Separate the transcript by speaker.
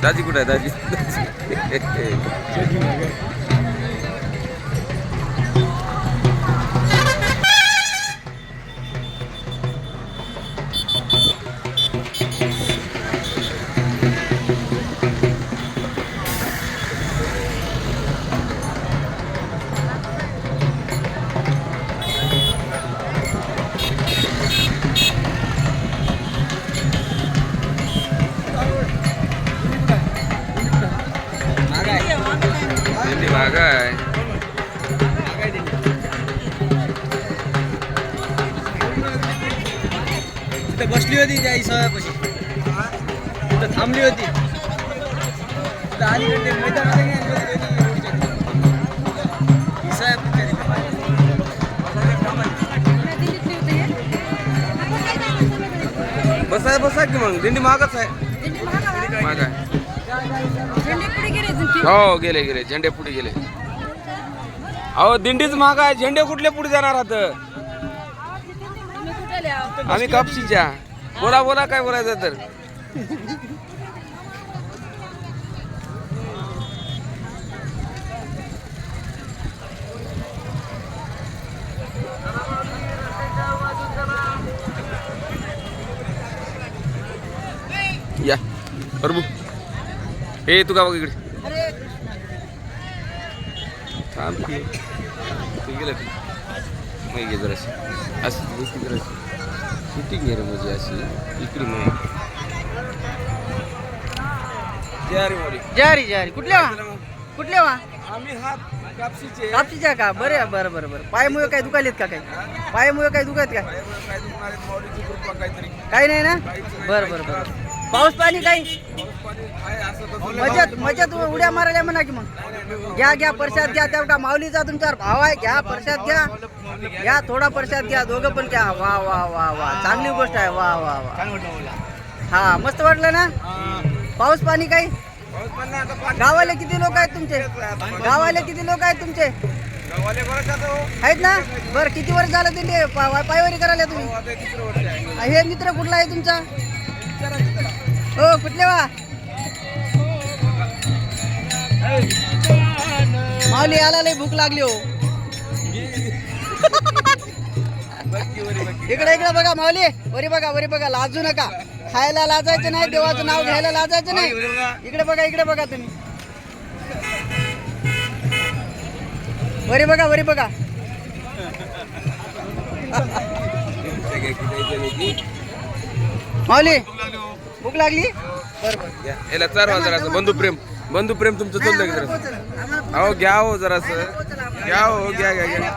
Speaker 1: दाजी कुठे आहे दाजी दिंडी मागं आहे.
Speaker 2: तिथं बसली होती त्या इसळ्यापाशी, तिथं थांबली होती. तिथं अलीकडे मैदानात
Speaker 1: बसा बसा की मग दिंडी मागच आहे. माग आहे. हो गेले गेले झेंडे पुढे गेले. अहो दिंडीच माग आहे. झेंडे कुठले पुढे जाणार आहात? आम्ही कापशीच्या. बोला बोला काय बोलायचं तर. या प्रभू हे तू का बघ इकडे थांब की तू गेलं मग घे जराशी अशी गोष्टी करायची शूटिंग घे रे म्हणजे अशी इकडे मग
Speaker 2: जारी जारी कुठल्या वा
Speaker 1: आम्ही हात कापशीचे
Speaker 2: कापशीच्या का? बरं बरं बरं बरं. पायामुळे काय दुखालेत का? काय पायामुळे काय दुखत का? काही नाही ना. बरं बरं बरं. पाऊस पाणी काही मजेत मजेत उड्या मारायला म्हणा की मग घ्या घ्या प्रसाद घ्या. तेवढा माऊलीचा तुमच्यावर भाव आहे. घ्या प्रसाद घ्या घ्या थोडा प्रसाद घ्या. दोघं पण घ्या. वा वा वा वा चांगली गोष्ट आहे. वा वा वा हा मस्त वाटलं ना. पाऊस पाणी काही गावाले किती लोक आहेत तुमचे? गावाले किती लोक आहेत तुमचे? आहेत ना. बरं किती वर्ष झालं दिंडी पायवारी करायला तुम्ही? हे मित्र कुठला आहे तुमचा? हो कुठले वा माऊली याला लय भूक लागली हो. इकडे इकडे बघा माऊली. वरी बघा लाजू नका. खायला लाजायचं नाही. देवाचं नाव घ्यायला लाजायचं नाही. इकडे बघा तुम्ही. वरी बघा माऊली भूक लागली. बरोबर
Speaker 1: याला चार जरासं बंधुप्रेम तुमचं चाललं की जरासं. अहो घ्या हो जरासं घ्या हो घ्या घ्या घ्या.